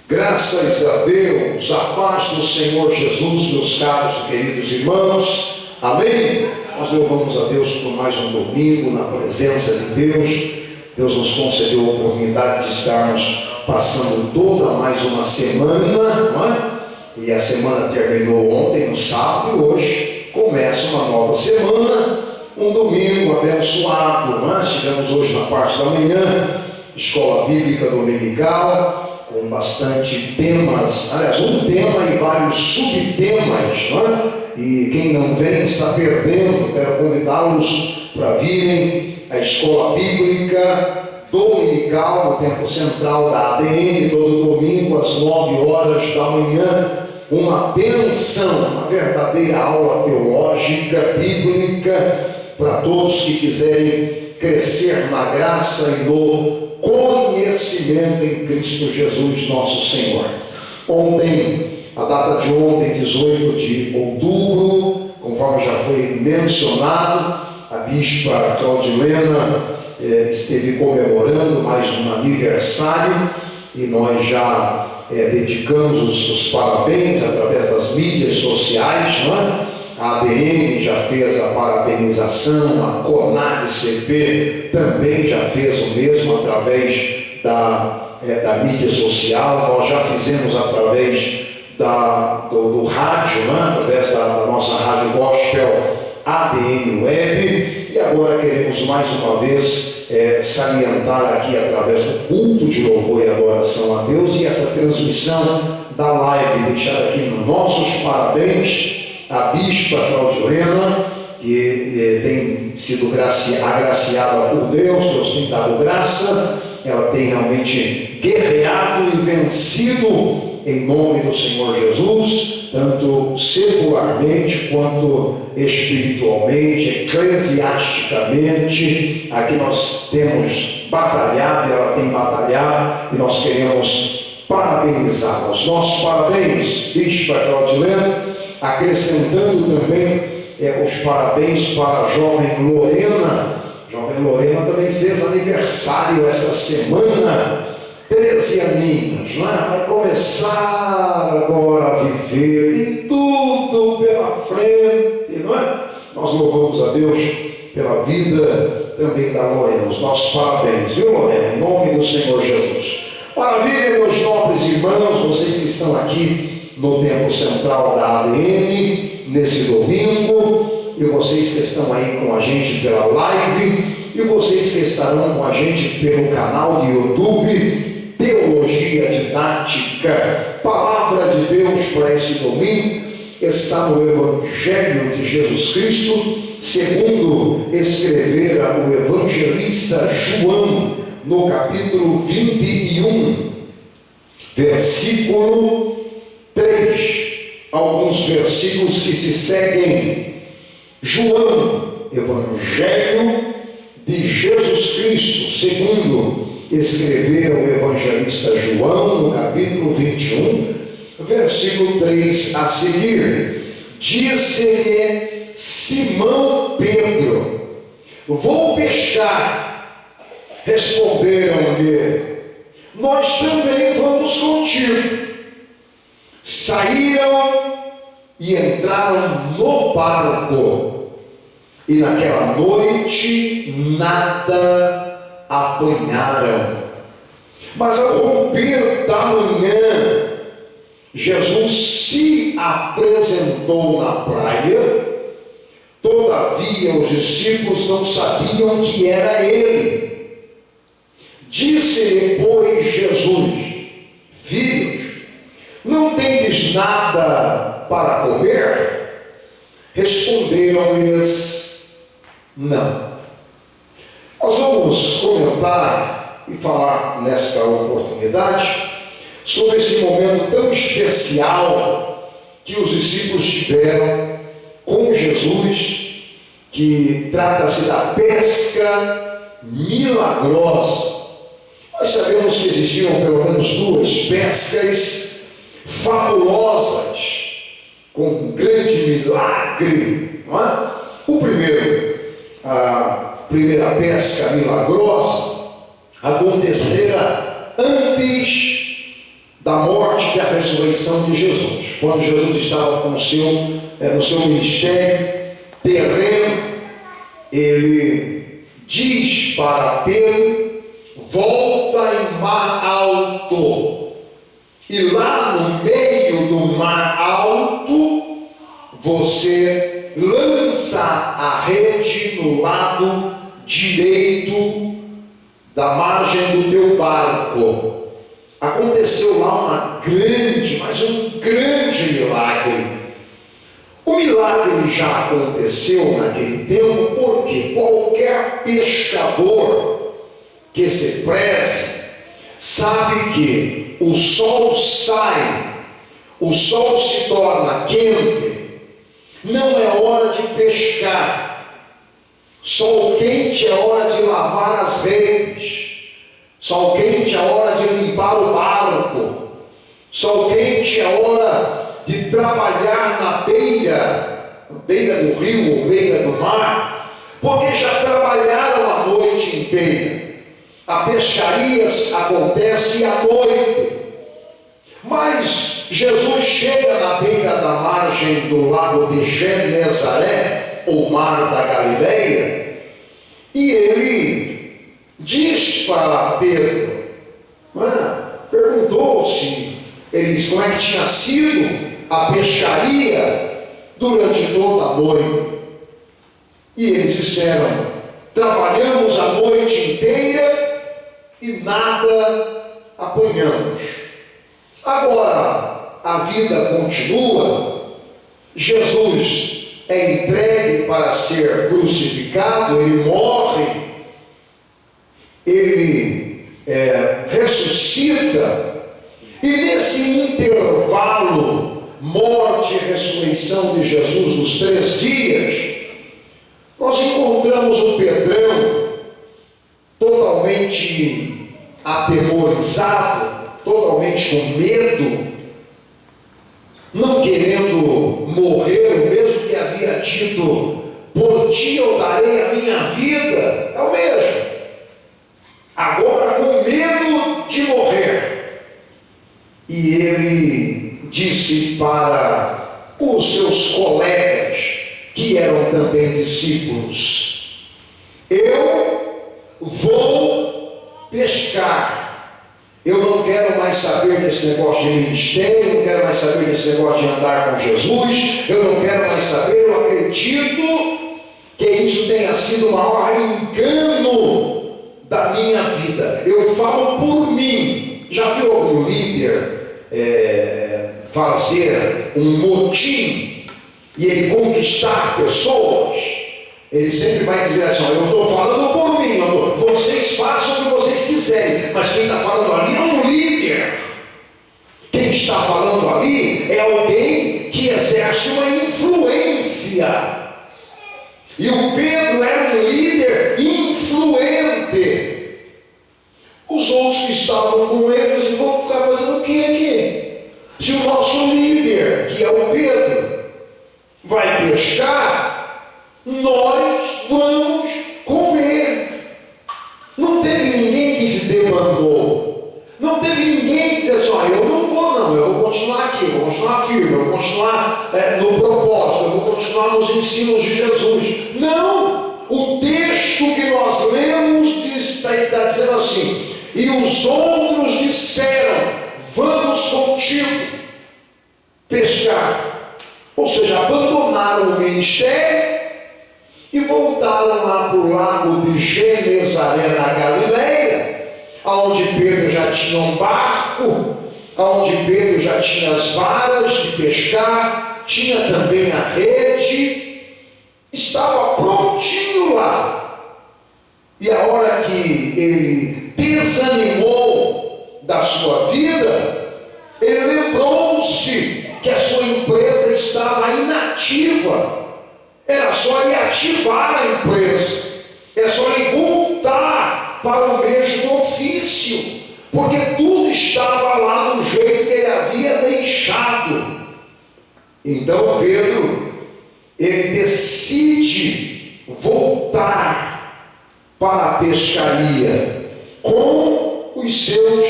Graças a Deus, a paz do Senhor Jesus, meus caros e queridos irmãos, amém? Nós louvamos a Deus por mais um domingo na presença de Deus. Deus nos concedeu a oportunidade de estarmos passando toda mais uma semana, não é? E a semana terminou ontem, no sábado, e hoje começa uma nova semana, um domingo abençoado, não é? Chegamos hoje na parte da manhã, escola bíblica dominical, com bastante temas, aliás, um tema e vários subtemas, não é? E quem não vem está perdendo. Quero convidá-los para virem à escola bíblica dominical, no tempo central da ADN, todo domingo às 9 horas da manhã, uma bênção, uma verdadeira aula teológica, bíblica, para todos que quiserem crescer na graça e no conhecimento em Cristo Jesus, nosso Senhor. Ontem, a data de ontem, 18 de outubro, conforme já foi mencionado, a bispa Claudilena esteve comemorando mais um aniversário e nós já dedicamos os parabéns através das mídias sociais, não é? A ADN já fez a parabenização, a CONAD-CP também já fez o mesmo através da mídia social. Nós já fizemos através do rádio, né? Através da nossa rádio gospel ADN Web, e agora queremos mais uma vez salientar aqui através do culto de louvor e adoração a Deus e essa transmissão da live, deixar aqui nos nossos parabéns a bispa Claudilena, que tem sido agraciada por Deus. Deus tem dado graça, ela tem realmente guerreado e vencido em nome do Senhor Jesus, tanto secularmente quanto espiritualmente, eclesiasticamente. Aqui nós temos batalhado, ela tem batalhado, e nós queremos parabenizá-la. Os nossos parabéns, bispa Claudilena, acrescentando também os parabéns para a jovem Lorena. Jovem Lorena também fez aniversário essa semana, 13 aninhos, não é? Vai começar agora a viver, tem tudo pela frente, não é? Nós louvamos a Deus pela vida também da Lorena. Os nossos parabéns, viu, Lorena? Em nome do Senhor Jesus. Maravilha, meus nobres irmãos, vocês que estão aqui no tempo central da ADN, nesse domingo, e vocês que estão aí com a gente pela live, e vocês que estarão com a gente pelo canal de YouTube, Teologia Didática, Palavra de Deus para esse domingo, está no Evangelho de Jesus Cristo, segundo escrevera o evangelista João, no capítulo 21, versículo 3, alguns versículos que se seguem. João, Evangelho de Jesus Cristo, segundo escreveu o evangelista João, no capítulo 21, versículo 3 a seguir. Disse-lhe Simão Pedro: vou pescar. Responderam-lhe: nós também vamos contigo. Saíram e entraram no barco, e naquela noite nada apanharam. Mas ao romper da manhã, Jesus se apresentou na praia. Todavia os discípulos não sabiam que era ele. Disse-lhe, pois, Jesus: filhos, não tendes nada para comer? Responderam-lhes: não. Nós vamos comentar e falar nesta oportunidade sobre esse momento tão especial que os discípulos tiveram com Jesus, que trata-se da pesca milagrosa. Nós sabemos que existiam pelo menos duas pescas fabulosas, com um grande milagre, não é? O primeiro, a primeira pesca milagrosa acontecera antes da morte e da ressurreição de Jesus. Quando Jesus estava com no seu ministério terreno, ele diz para Pedro: volta em mar alto. E lá no meio do mar alto, você lança a rede no lado direito da margem do teu barco. Aconteceu lá um grande milagre. O milagre já aconteceu naquele tempo, porque qualquer pescador que se preze sabe que o sol sai, o sol se torna quente, não é hora de pescar. Sol quente é hora de lavar as redes. Sol quente é hora de limpar o barco. Sol quente é hora de trabalhar na beira do rio ou beira do mar, porque já trabalharam a noite inteira. A pescaria acontece à noite. Mas Jesus chega na beira da margem do lago de Genezaré, ou mar da Galileia, e ele diz para Pedro, perguntou-se, ele diz, como é que tinha sido a pescaria durante toda a noite. E eles disseram: trabalhamos a noite inteira e nada apanhamos. Agora a vida continua. Jesus é entregue para ser crucificado, ele morre, ele ressuscita, e nesse intervalo, morte e ressurreição de Jesus, nos 3 dias, nós encontramos o Pedrão totalmente atemorizado, totalmente com medo, não querendo morrer, mesmo que havia dito: por ti eu darei a minha vida. É o mesmo. Agora com medo de morrer. E ele disse para os seus colegas, que eram também discípulos: eu vou pescar. Eu não quero mais saber desse negócio de ministério, eu não quero mais saber desse negócio de andar com Jesus, eu não quero mais saber, eu acredito que isso tenha sido o maior engano da minha vida. Eu falo por mim. Já viu algum líder fazer um motim e ele conquistar pessoas? Ele sempre vai dizer assim: eu estou falando por mim, vocês façam o que vocês quiserem, mas quem está falando ali é um líder. Quem está falando ali é alguém que exerce uma influência. E o Pedro era um líder influente. Os outros que estavam com ele disseram: vamos ficar fazendo o que aqui? Se o nosso líder, que é o Pedro, vai pescar, nós vamos comer. Não teve ninguém que se debandou. Não teve ninguém que disse assim: eu não vou não, eu vou continuar aqui, eu vou continuar firme, eu vou continuar no propósito, eu vou continuar nos ensinos de Jesus. Não! O texto que nós lemos está dizendo assim: e os outros disseram: vamos contigo pescar. Ou seja, abandonaram o ministério e voltaram lá para o lago de Genezaré, na Galileia, onde Pedro já tinha um barco, onde Pedro já tinha as varas de pescar, tinha também a rede, estava prontinho lá. E a hora que ele desanimou da sua vida, ele lembrou-se que a sua empresa estava inativa. Era só ele ativar a empresa, é só ele voltar para o mesmo ofício, porque tudo estava lá do jeito que ele havia deixado. Então Pedro, ele decide voltar para a pescaria com os seus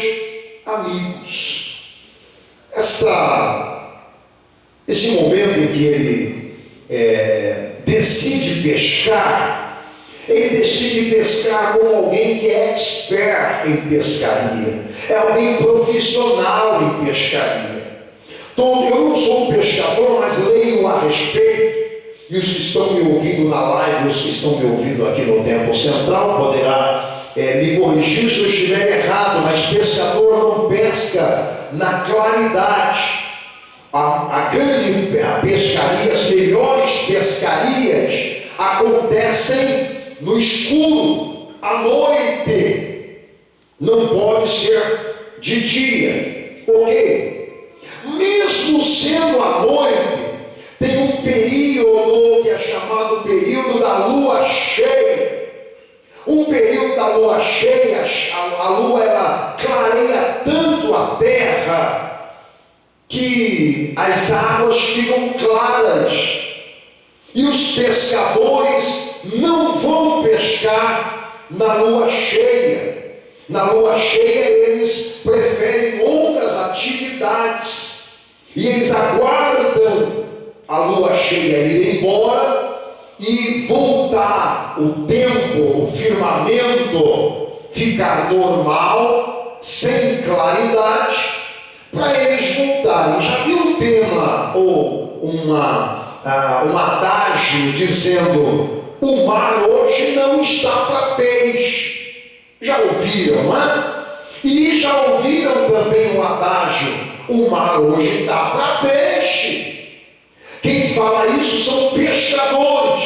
amigos. esse momento em que ele decide pescar, ele decide pescar com alguém que é expert em pescaria, é alguém profissional em pescaria. Então, eu não sou um pescador, mas leio a respeito, e os que estão me ouvindo na live, os que estão me ouvindo aqui no Templo Central, poderá me corrigir se eu estiver errado, mas pescador não pesca na claridade. A pescaria, as melhores pescarias acontecem no escuro, à noite. Não pode ser de dia. Por quê? Mesmo sendo à noite, tem um período que é chamado período da lua cheia. Um período da lua cheia, a lua ela clareia tanto a terra que as águas ficam claras. E os pescadores não vão pescar na lua cheia. Na lua cheia eles preferem outras atividades. E eles aguardam a lua cheia ir embora e voltar o tempo, o firmamento ficar normal, sem claridade, para eles voltarem. Já viu o tema ou um adágio dizendo: o mar hoje não está para peixe? Já ouviram, né? E já ouviram também o adágio: o mar hoje está para peixe. Quem fala isso são pescadores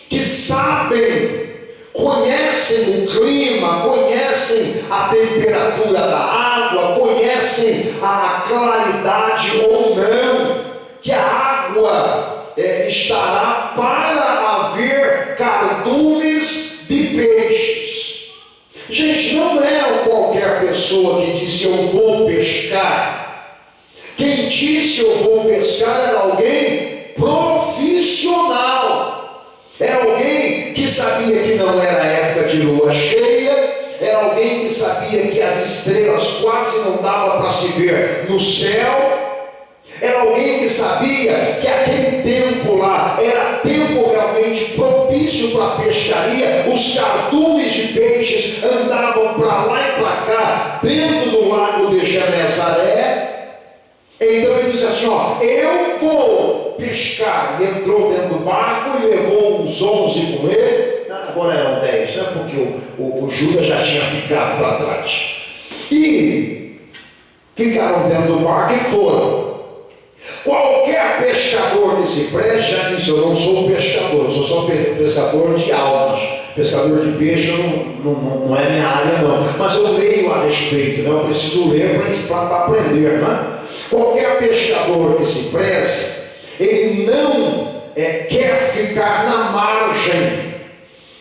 que sabem, conhecem o clima, conhecem a temperatura da água, conhecem a claridade ou não, que a água estará para haver cardumes de peixes. Gente, não é qualquer pessoa que disse eu vou pescar. Quem disse eu vou pescar era alguém profissional, era alguém que sabia que não era época de lua cheia, era alguém que sabia que as estrelas quase não dava para se ver no céu, era alguém que sabia que aquele tempo lá era tempo realmente propício para a pescaria. Os cardumes de peixes andavam para lá e para cá dentro do lago de Genezaré. Então ele disse assim: eu vou pescar. E entrou dentro do barco e levou os 11 com ele. Agora eram 10, né? Porque o Judas já tinha ficado para trás. E ficaram dentro do barco e foram. Qualquer pescador que se preste já disse: eu não sou um pescador, eu sou só pescador de almas. Pescador de peixe não é minha área, não. Mas eu leio a respeito, né? Eu preciso ler para aprender, né? Qualquer pescador que se preze, ele não quer ficar na margem,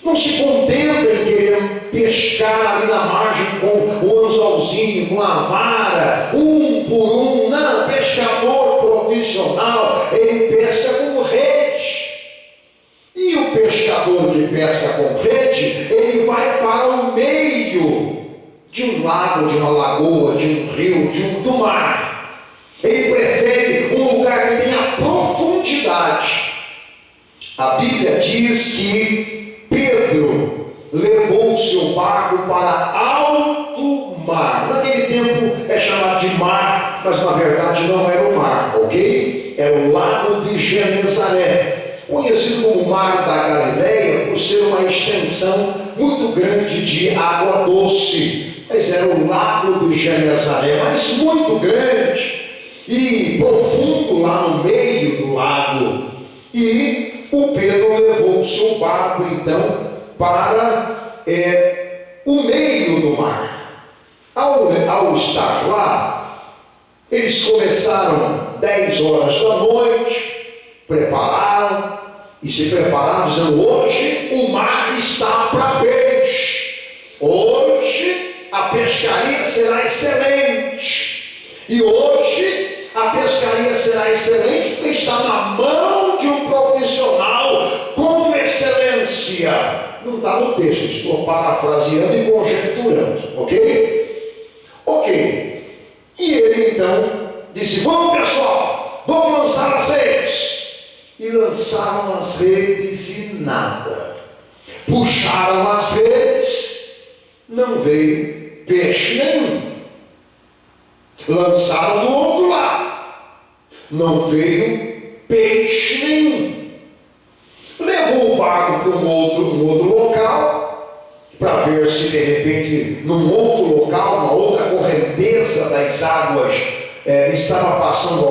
não se contenta em querer pescar ali na margem com o anzolzinho, com a vara, um por um. Não, pescador profissional, ele pesca com rede. E o pescador que pesca com rede, ele vai para o meio de um lago, de uma lagoa, de um rio, do mar. Ele prefere um lugar que tenha profundidade. A Bíblia diz que Pedro levou o seu barco para alto mar. Naquele tempo é chamado de mar, mas na verdade não era o mar, ok? Era o lago de Genezaré, conhecido como Mar da Galileia, por ser uma extensão muito grande de água doce. Mas era o lago de Genezaré, mas muito grande e profundo lá no meio do lago. E o Pedro levou o seu barco então para o meio do mar. Ao estar lá, eles começaram 10 horas da noite, prepararam e se prepararam dizendo: hoje o mar está para peixe, hoje a pescaria será excelente. E hoje a pescaria será excelente porque está na mão de um profissional com excelência. Não está no texto, estou parafraseando e conjecturando, ok? Ok. E ele então disse: vamos pessoal, vamos lançar as redes. E lançaram as redes e nada. Puxaram as redes, não veio peixe nenhum. Lançaram do outro lado, não veio peixe nenhum. Levou o barco para um outro local, para ver se de repente num outro local, uma outra correnteza das águas estava passando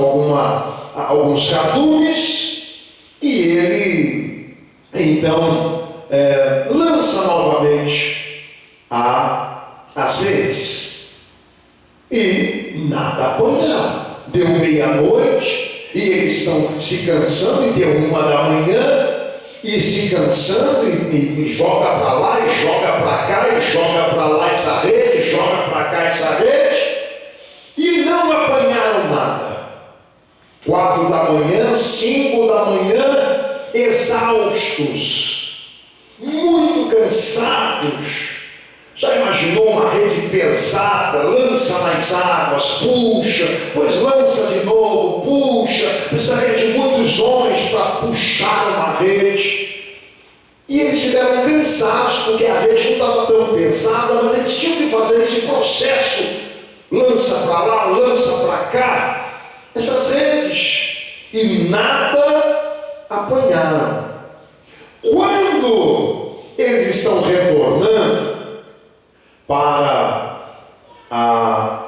alguns cardumes, e ele então lança novamente as redes e nada apanharam. Deu meia-noite e eles estão se cansando, e deu 1h e se cansando, e joga para lá, e joga para cá, e joga para lá essa rede, joga para cá essa rede, e não apanharam nada. 4h, 5h, exaustos, muito cansados. Já imaginou uma rede pesada, lança nas águas, puxa, depois lança de novo, puxa, precisaria de muitos homens para puxar uma rede. E eles ficaram cansados, porque a rede não estava tão pesada, mas eles tinham que fazer esse processo, lança para lá, lança para cá, essas redes, e nada apanharam. Quando eles estão retornando para a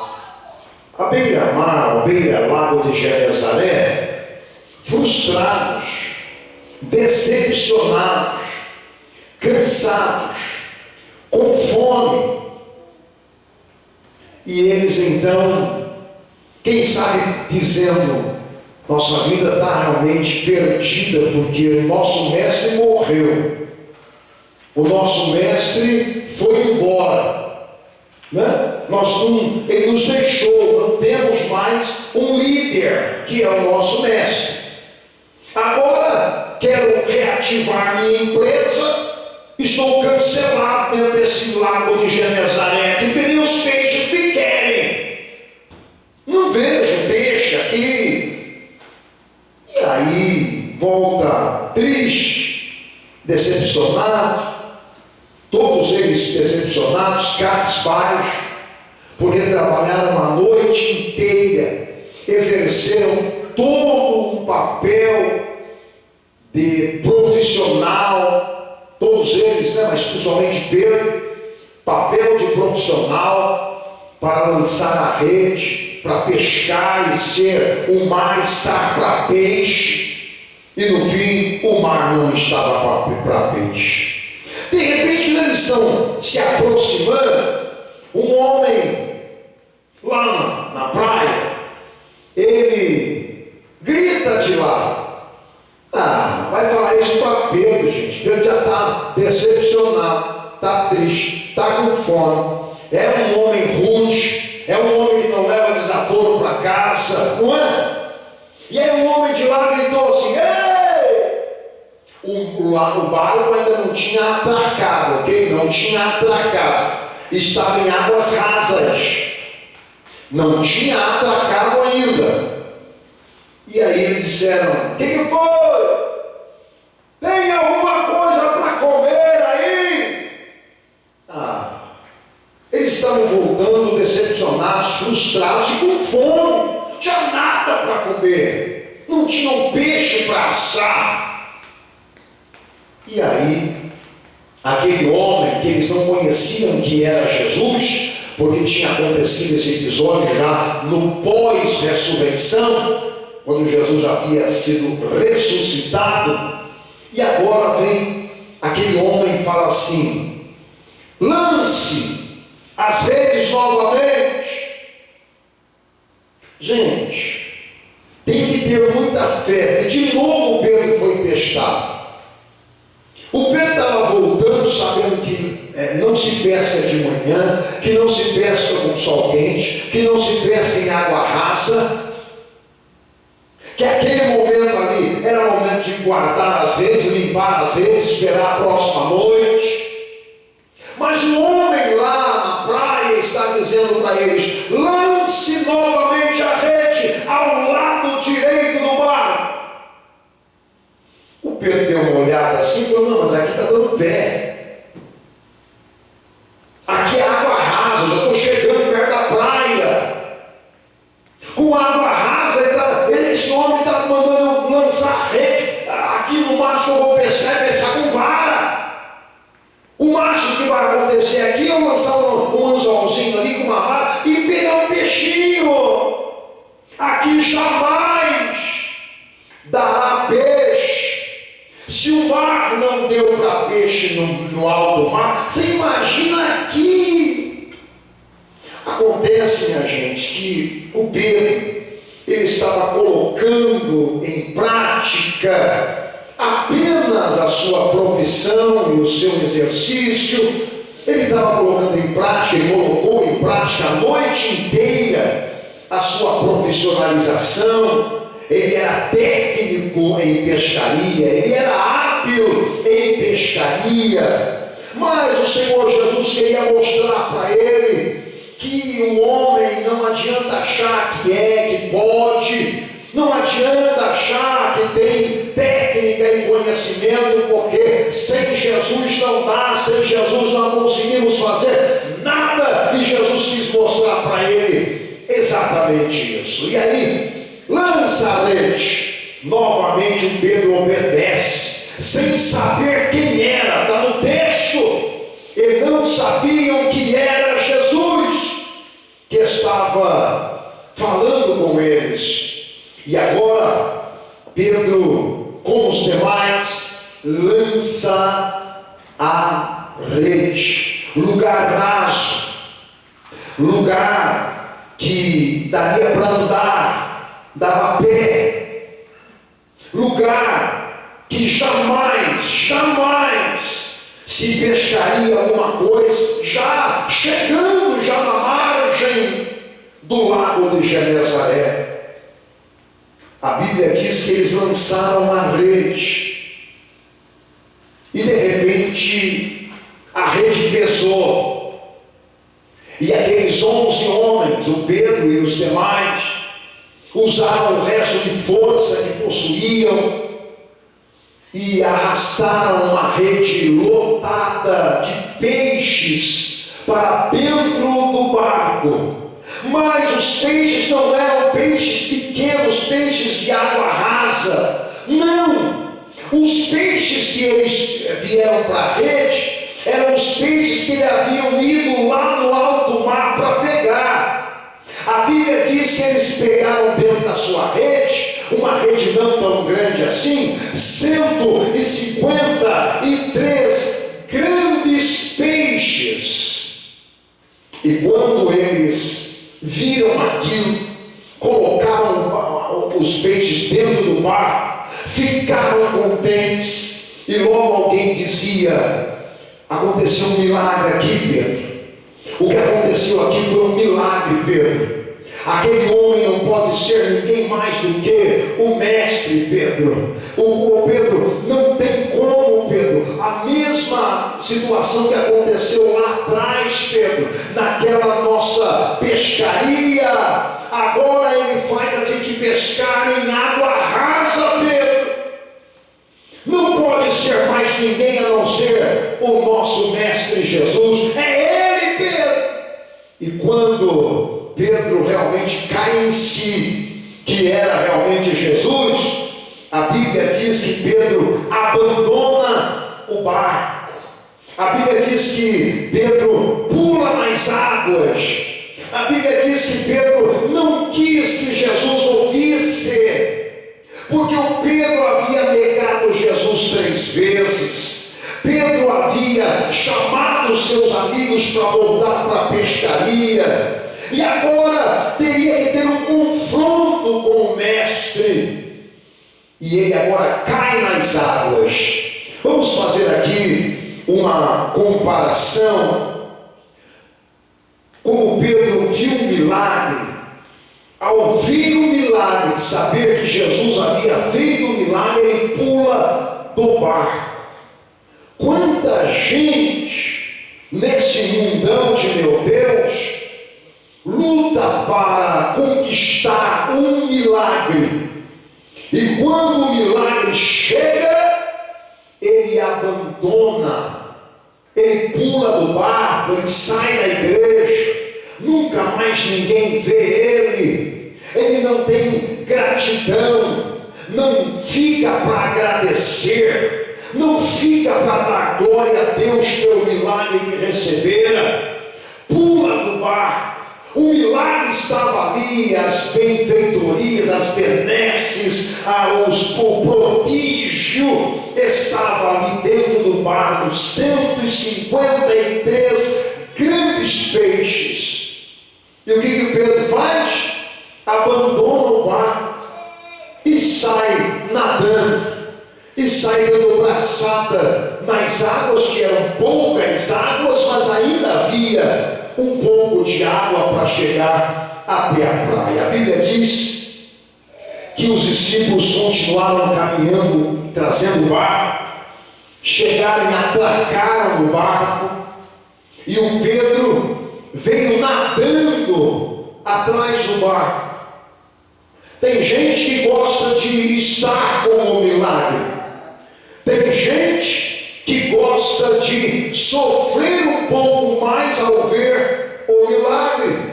beira-mar, a beira-lago de Genezaré, frustrados, decepcionados, cansados, com fome. E eles então, quem sabe dizendo: nossa vida está realmente perdida, porque o nosso mestre morreu, o nosso mestre foi embora, né? Ele nos deixou, não temos mais um líder, que é o nosso mestre. Agora quero reativar minha empresa, estou cancelado dentro desse lago de Genezaré, que nem os peixes me querem, não vejo peixe aqui. E aí volta triste, decepcionado, todos eles decepcionados, cabisbaixos, porque trabalharam a noite inteira, exerceram todo um papel de profissional, todos eles, né, mas principalmente Pedro, papel de profissional para lançar a rede, para pescar e ser o mar estar para peixe, e no fim o mar não estava para peixe. De repente eles estão se aproximando, um homem lá na praia, ele grita de lá. Vai falar isso para Pedro, gente. Pedro já está decepcionado, está triste, está com fome. É um homem rude, é um homem que não leva desaforo para casa, não é? E aí o homem de lá gritou assim: ei! O barco ainda não tinha atracado, ok? Não tinha atracado. Estava em águas rasas. Não tinha atracado ainda. E aí eles disseram: o que foi? Tem alguma coisa para comer aí? Eles estavam voltando decepcionados, frustrados e com fome. Não tinha nada para comer. Não tinha um peixe para assar. E aí, aquele homem que eles não conheciam que era Jesus, porque tinha acontecido esse episódio já no pós-ressurreição, quando Jesus já tinha sido ressuscitado, e agora vem aquele homem e fala assim: lance as redes novamente. Gente, tem que ter muita fé. E de novo Pedro foi testado. O Pedro estava voltando sabendo que não se pesca de manhã, que não se pesca com sol quente, que não se pesca em água rasa, que aquele momento ali era o momento de guardar as redes, limpar as redes, esperar a próxima noite. Mas o homem lá na praia está dizendo para eles: lance novamente a rede, assim, falou, não, mas aqui está dando pé. Aqui é água rasa, eu já estou chegando perto da praia. Com água rasa, esse homem está mandando eu lançar rede. Aqui no máximo eu vou pescar com vara. O máximo que vai acontecer aqui é eu lançar um anzolzinho ali com uma vara e pegar um peixinho. Aqui jamais dará peixe. Se o mar não deu para peixe no alto mar, você imagina aqui. Acontece, minha gente, que o Pedro, ele estava colocando em prática apenas a sua profissão e o seu exercício. Ele estava colocando em prática, ele colocou em prática a noite inteira a sua profissionalização. Ele era técnico em pescaria, ele era hábil em pescaria, mas o Senhor Jesus queria mostrar para ele que o homem não adianta achar que pode, não adianta achar que tem técnica e conhecimento, porque sem Jesus não dá, sem Jesus não conseguimos fazer nada, e Jesus quis mostrar para ele exatamente isso. E aí, lança a rede. Novamente o Pedro obedece, sem saber quem era. Está no texto. Eles não sabiam que era Jesus que estava falando com eles. E agora Pedro, como os demais, lança a rede. Lugar raso, lugar que daria para andar, dava pé, lugar que jamais se pescaria alguma coisa, já chegando já na margem do lago de Genezaré. A Bíblia diz que eles lançaram a rede e de repente a rede pesou. E aqueles 11 homens, o Pedro e os demais, usaram o resto de força que possuíam e arrastaram uma rede lotada de peixes para dentro do barco. Mas os peixes não eram peixes pequenos, peixes de água rasa. Não! Os peixes que eles vieram para a rede eram os peixes que eles haviam ido lá no alto mar para pegar. A Bíblia diz que eles pegaram dentro da sua rede, uma rede não tão grande assim, 153 grandes peixes. E quando eles viram aquilo, colocaram os peixes dentro do mar, ficaram contentes. E logo alguém dizia: aconteceu um milagre aqui, Pedro. O que aconteceu aqui foi um milagre, Pedro. Aquele homem não pode ser ninguém mais do que o mestre, Pedro. O Pedro, não tem como, Pedro. A mesma situação que aconteceu lá atrás, Pedro, naquela nossa pescaria, agora ele faz a gente pescar em água rasa, Pedro. Não pode ser mais ninguém a não ser o nosso mestre Jesus. É ele, Pedro. E quando Pedro realmente cai em si, que era realmente Jesus, a Bíblia diz que Pedro abandona o barco. A Bíblia diz que Pedro pula nas águas. A Bíblia diz que Pedro não quis que Jesus ouvisse, porque o Pedro havia negado Jesus 3 vezes. Pedro havia chamado seus amigos para voltar para a pescaria, e agora teria que ter um confronto com o mestre, e ele agora cai nas águas. Vamos fazer aqui uma comparação. Como Pedro viu um milagre, ao ver o milagre, saber que Jesus havia feito o milagre, ele pula do barco. Quanta gente nesse mundão de meu Deus luta para conquistar um milagre, e quando o milagre chega, ele abandona, ele pula do barco, ele sai da igreja, nunca mais ninguém vê ele não tem gratidão, não fica para agradecer, não fica para dar glória a Deus pelo milagre que recebera, pula do barco. O milagre estava ali, as benfeitorias, as benesses, o prodígio estava ali dentro do barco, 153 grandes peixes. E o que Pedro faz? Abandona o barco e sai nadando, e sai dando braçada nas águas, que eram poucas águas, mas ainda havia um pouco de água para chegar até a praia. A Bíblia diz que os discípulos continuaram caminhando, trazendo o barco, chegaram e atracaram o barco, e o Pedro veio nadando atrás do barco. Tem gente que gosta de estar com o milagre, tem gente que gosta de sofrer um pouco mais ao ver o milagre.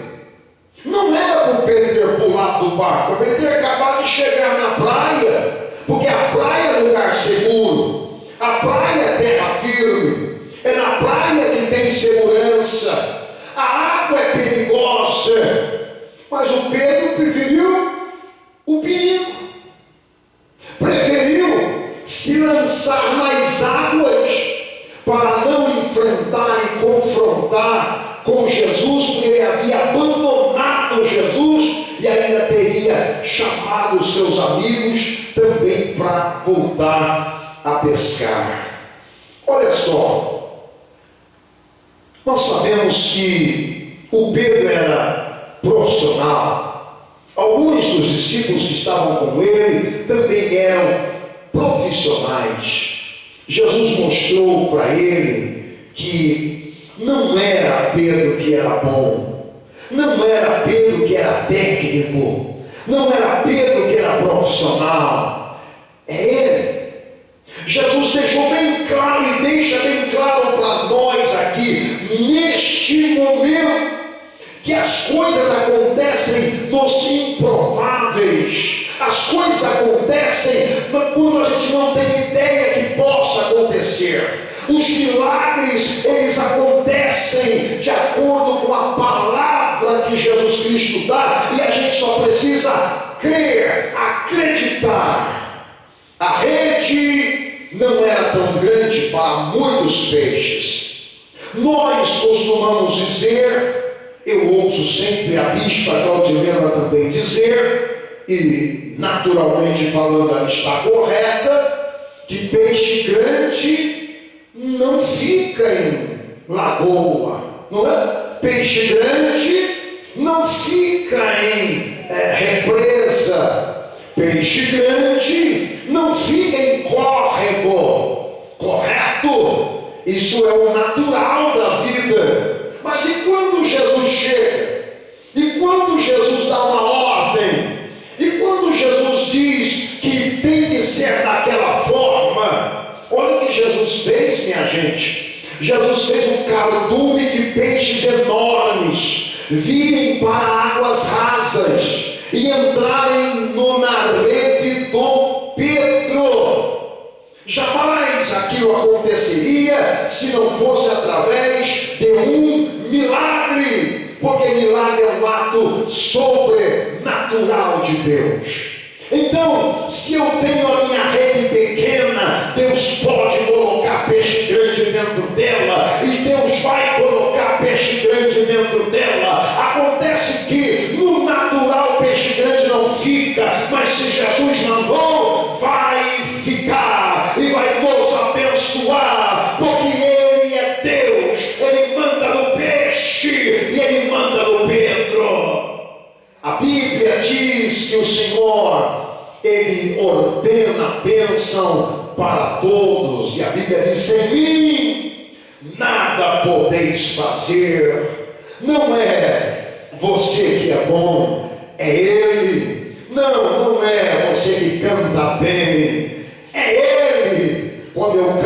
Não era para o Pedro ter pulado do barco, o Pedro ter acabado de chegar na praia, porque a praia é lugar seguro, a praia é terra firme, é na praia que tem segurança, a água é perigosa, mas o Pedro preferiu o perigo, preferiu se lançar nas águas para não enfrentar e confrontar com Jesus, porque ele havia abandonado Jesus e ainda teria chamado os seus amigos também para voltar a pescar. Olha só, nós sabemos que o Pedro era profissional. Alguns dos discípulos que estavam com ele também eram profissionais. Jesus mostrou para ele que não era Pedro que era bom, não era Pedro que era técnico, não era Pedro que era profissional, é ele. Jesus deixou bem claro e deixa bem claro para nós aqui, neste momento, que as coisas acontecem nos improváveis, as coisas acontecem quando a gente não tem ideia que possa acontecer. Os milagres, eles acontecem de acordo com a palavra que Jesus Cristo dá, e a gente só precisa crer, acreditar. A rede não era tão grande para muitos peixes. Nós costumamos dizer, eu ouço sempre a bispa Claudilena também dizer, e naturalmente falando ela está correta, que peixe grande não fica em lagoa, não é? Peixe grande não fica em represa, peixe grande não fica em córrego, correto? Isso é o natural da vida. Mas e quando Jesus chega? E quando Jesus dá uma ordem? E quando Jesus diz que tem que ser daquela forma? Olha o que Jesus fez, minha gente. Jesus fez um cardume de peixes enormes virem para águas rasas e entrarem na rede do Pedro. Jamais aquilo aconteceria se não fosse através de um milagre, porque milagre é um ato sobrenatural de Deus. Então, se eu tenho a minha rede pequena, Deus pode colocar peixe grande dentro dela, e Deus vai colocar peixe grande dentro dela. Acontece que no natural peixe grande não fica, mas se Jesus mandou, vai ficar e vai nos abençoar, porque Ele é Deus, Ele manda no peixe e Ele manda no Pedro. A Bíblia diz que o Senhor, Ele ordena a bênção para todos, e a Bíblia diz: sem mim nada podeis fazer. Não é você que é bom, é Ele. Não é você que canta bem, é Ele. Quando eu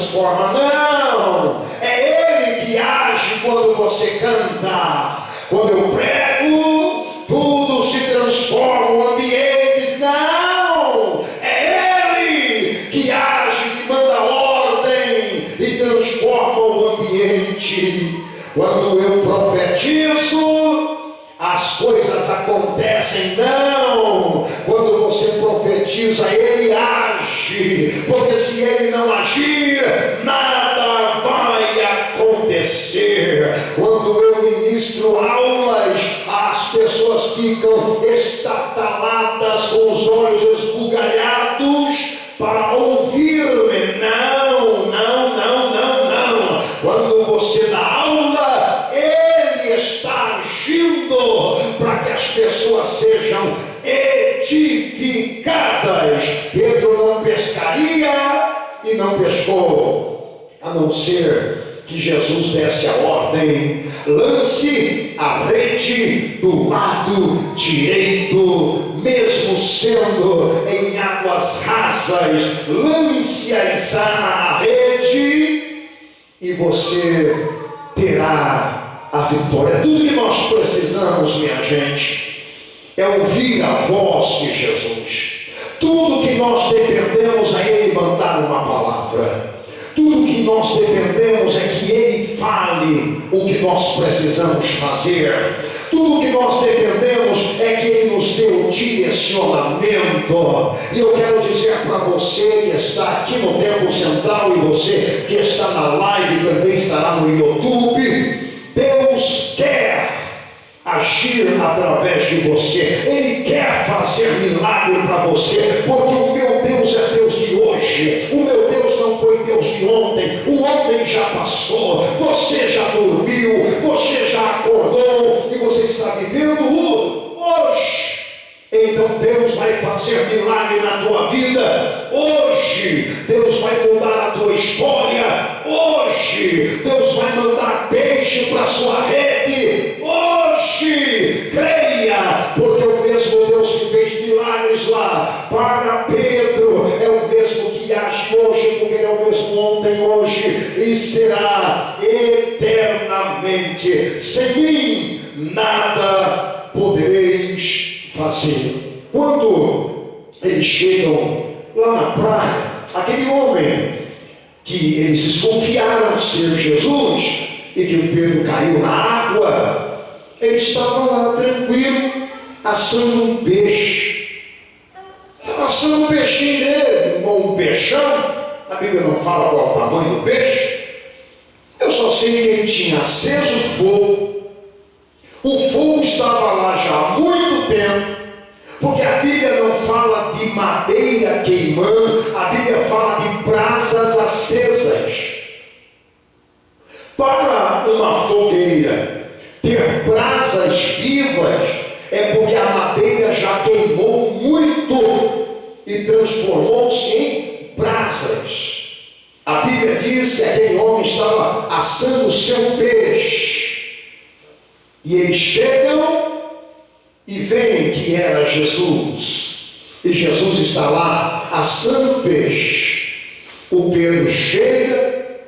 transforma. Não! É Ele que age quando você canta. Quando eu prego, tudo se transforma, o ambiente. Não! É Ele que age, que manda ordem e transforma o ambiente. Quando eu profetizo, as coisas acontecem. Não! Quando você profetiza, Ele age, porque se Ele não agir, nada vai acontecer. Quando eu ministro aulas, as pessoas ficam estataladas, com os olhos esbugalhados para ouvir-me. Não, não, não, não, não. Quando você dá aula, Ele está agindo para que as pessoas sejam edificadas. Pedro não pescaria e não pescou, a não ser que Jesus desse a ordem: lance a rede do lado direito, mesmo sendo em águas rasas, lance a rede e você terá a vitória. Tudo que nós precisamos, minha gente, é ouvir a voz de Jesus. Tudo que nós dependemos é Ele mandar uma palavra. Tudo que nós dependemos é que Ele fale o que nós precisamos fazer. Tudo que nós dependemos é que Ele nos dê o direcionamento. E eu quero dizer para você que está aqui no Templo Central e você que está na live e também estará no YouTube, Deus quer agir através de você. Ele quer fazer milagre para você, porque o meu Deus é Deus de hoje. O meu Deus não foi Deus de ontem. O ontem já passou. Você já dormiu, você já acordou e você está vivendo o hoje. Então Deus vai fazer milagre na tua vida hoje. Deus vai mudar a tua história hoje. Deus vai mandar peixe para a sua rede hoje. Creia, porque o mesmo Deus que fez milagres lá para Pedro é o mesmo que age hoje, porque Ele é o mesmo ontem, hoje e será eternamente. Sem mim nada podereis fazer. Quando eles chegam lá na praia, aquele homem que eles desconfiaram ser Jesus e que o Pedro caiu na água, ele estava lá tranquilo, assando um peixe. Estava assando um peixinho dele, um peixão. A Bíblia não fala qual é o tamanho do peixe. Eu só sei que ele tinha aceso o fogo. O fogo estava lá já há muito tempo, porque a Bíblia não fala de madeira queimando, a Bíblia fala de brasas acesas. Para uma fogueira ter brasas vivas, é porque a madeira já queimou muito e transformou-se em brasas. A Bíblia diz que aquele homem estava assando o seu peixe. E eles chegam e veem que era Jesus. E Jesus está lá assando peixe. O Pedro chega,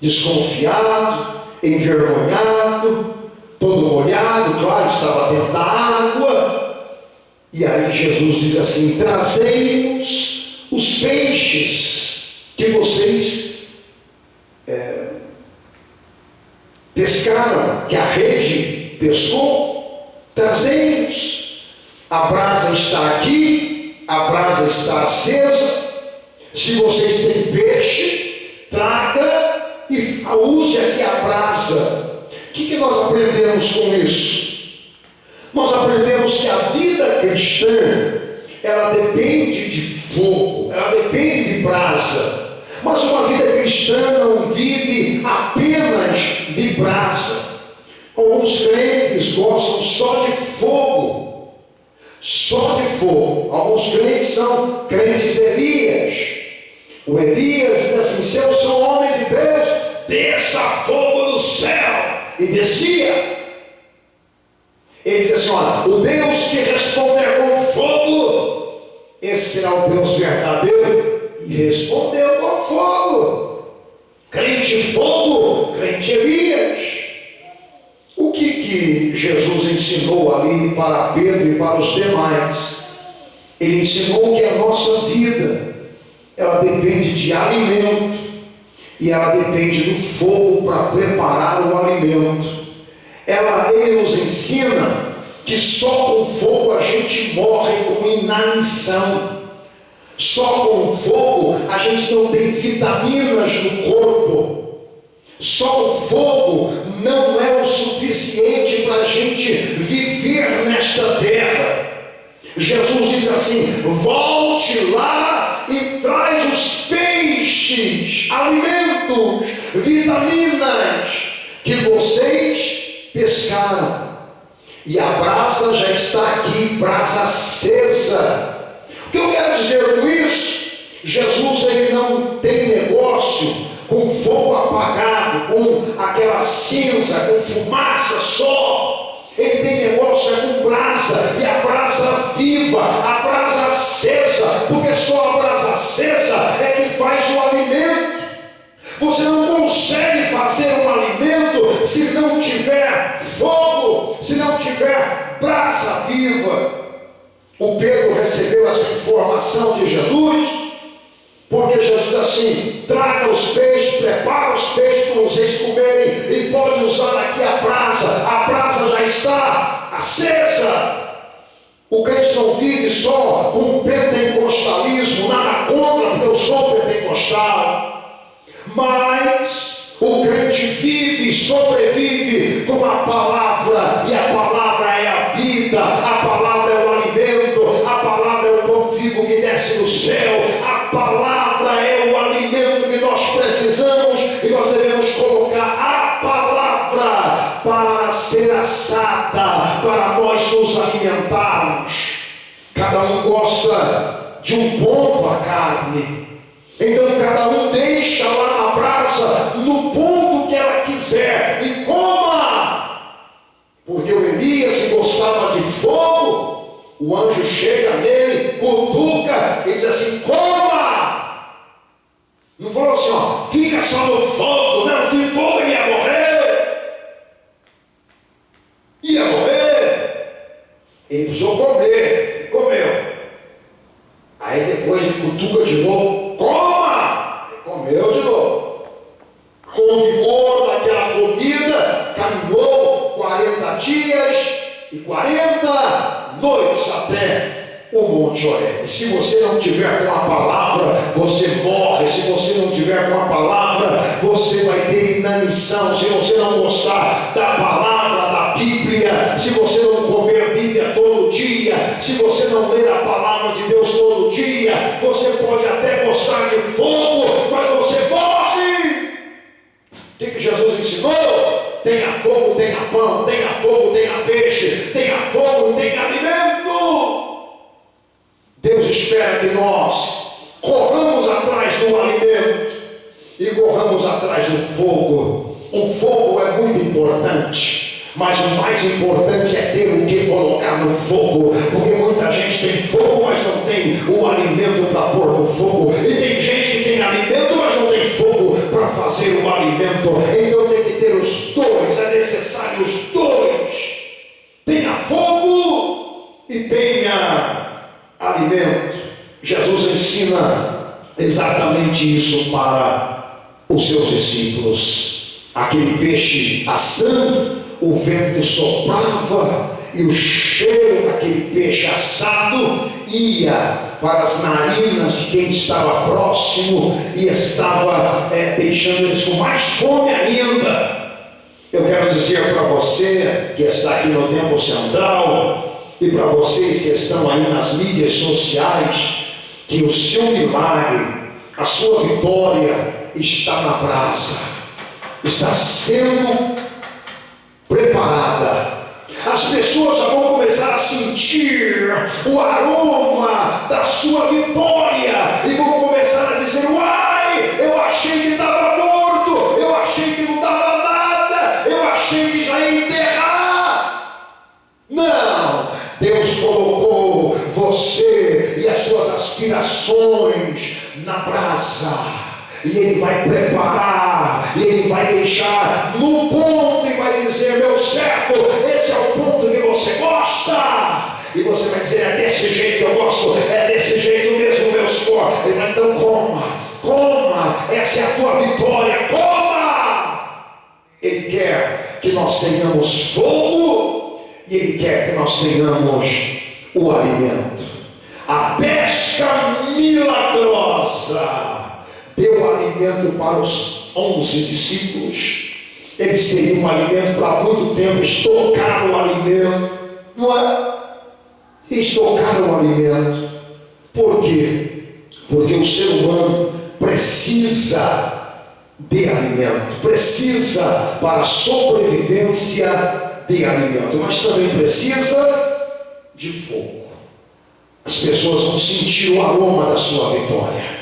desconfiado, envergonhado, todo molhado, claro, estava dentro da água. E aí Jesus diz assim: trazei-nos os peixes que vocês pescaram, que a rede pescou, trazei-nos. A brasa está aqui, a brasa está acesa. Se vocês têm peixe, traga e use aqui a brasa. O que nós aprendemos com isso? Nós aprendemos que a vida cristã, ela depende de fogo, ela depende de brasa. Mas uma vida cristã não vive apenas de brasa. Alguns crentes gostam só de fogo. Só de fogo. Alguns crentes são crentes Elias. O Elias diz assim: se eu sou homem de Deus, desça fogo do céu. E descia. Ele diz assim: olha, o Deus que responder com fogo, esse será o Deus verdadeiro. E respondeu com fogo. crente fogo, crente Elias. O que Jesus ensinou ali para Pedro e para os demais? Ele ensinou que a nossa vida, ela depende de alimento, e ela depende do fogo para preparar o alimento. Ele nos ensina que só com fogo a gente morre com inanição. Só com fogo a gente não tem vitaminas no corpo. Só o fogo não é o suficiente para a gente viver nesta terra. Jesus diz assim: volte lá e traz os peixes, alimentos, vitaminas que vocês pescaram. E a brasa já está aqui, brasa acesa. O que eu quero dizer com isso? Jesus, ele não tem negócio com fogo apagado, com aquela cinza, com fumaça só. Ele tem negócio com brasa, e a brasa viva, a brasa acesa, porque só a brasa acesa é que faz o alimento. Você não consegue fazer um alimento se não tiver fogo, se não tiver brasa viva. O Pedro recebeu essa informação de Jesus, porque Jesus diz assim: traga os peixes, prepara os peixes para vocês comerem, e pode usar aqui a brasa já está acesa. O crente não vive só com pentecostalismo, nada contra, porque eu sou pentecostal, mas o crente vive e sobrevive com a palavra, e a palavra é a vida, a palavra é o alimento, a palavra é o pão vivo que desce do céu, a palavra é o alimento que nós precisamos, e nós devemos colocar a palavra para ser assada, para nós nos alimentarmos. Cada um gosta de um ponto a carne, então cada um deixa lá na brasa, no ponto que ela quiser, e coma. Porque o Elias gostava de fogo, o anjo chega nele, cutuca e diz assim: coma. Não falou assim, ó, fica só no fogo. Não, de fogo ele ia morrer. Ia morrer. Ele precisou comer, ele comeu. Aí depois ele cutuca de novo, coma. Ele comeu de novo. Com o vigor daquela comida, caminhou 40 dias e 40 noites até o Monte Horebe. Se você não tiver com a palavra, você morre. Se você não tiver com a palavra, você vai ter inanição. Se você não gostar da palavra, da Bíblia, se você não comer a Bíblia todo dia, se você não ler a palavra de Deus todo dia, você pode até gostar de fogo, mas você morre. O que Jesus ensinou? Tenha fogo, tenha pão, tenha fogo, tenha peixe, tenha fogo, tenha alimento. Deus espera que nós corramos atrás do alimento e corramos atrás do fogo. O fogo é muito importante, mas o mais importante é ter o que colocar no fogo, porque muita gente tem fogo, mas não tem o alimento para pôr no fogo, e tem gente que tem alimento, mas não tem fogo para fazer o alimento. Então tem que ter os dois, é necessário os dois. Tenha fogo e tenha alimento. Jesus ensina exatamente isso para os seus discípulos. Aquele peixe assando, o vento soprava e o cheiro daquele peixe assado ia para as narinas de quem estava próximo e estava deixando eles com mais fome ainda. Eu quero dizer para você que está aqui no Templo Central e para vocês que estão aí nas mídias sociais, que o seu milagre, a sua vitória está na brasa, está sendo preparada. As pessoas já vão começar a sentir o aroma da sua vitória e vão começar a dizer: uai, eu achei que estava morto, eu achei que não estava nada, eu achei que já ia enterrar. Não, Deus colocou você e as suas aspirações na brasa. E Ele vai preparar, e Ele vai deixar no ponto e vai dizer: meu servo, esse é o ponto que você gosta. E você vai dizer: é desse jeito que eu gosto, é desse jeito mesmo, meu Senhor. Ele vai: então coma, essa é a tua vitória, coma. Ele quer que nós tenhamos fogo, e Ele quer que nós tenhamos o alimento. A pesca milagrosa deu alimento para os 11 discípulos. Eles teriam um alimento para muito tempo, estocaram o alimento, não é? Estocaram o alimento. Por quê? Porque o ser humano precisa de alimento, precisa para a sobrevivência de alimento, mas também precisa de fogo. As pessoas vão sentir o aroma da sua vitória.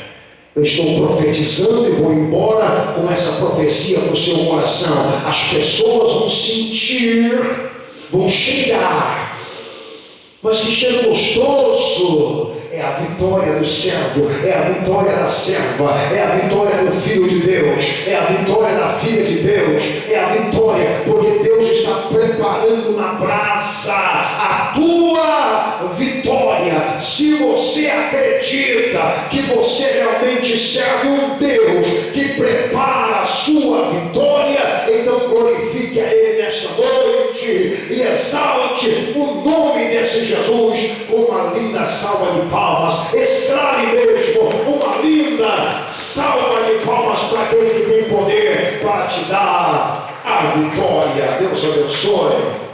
Eu estou profetizando e vou embora com essa profecia no seu coração. As pessoas vão sentir, vão cheirar. Mas que cheiro gostoso! É a vitória do servo, é a vitória da serva, é a vitória do filho de Deus, é a vitória da filha de Deus, é a vitória, porque Deus está preparando na brasa a tua vitória. Se você acredita que você realmente serve um Deus que prepara a sua vitória, então glorifique a Ele nesta noite e exalte o nome desse Jesus com uma linda salva de palmas. Estrale mesmo uma linda salva de palmas para aquele que tem poder para te dar a vitória. Deus abençoe.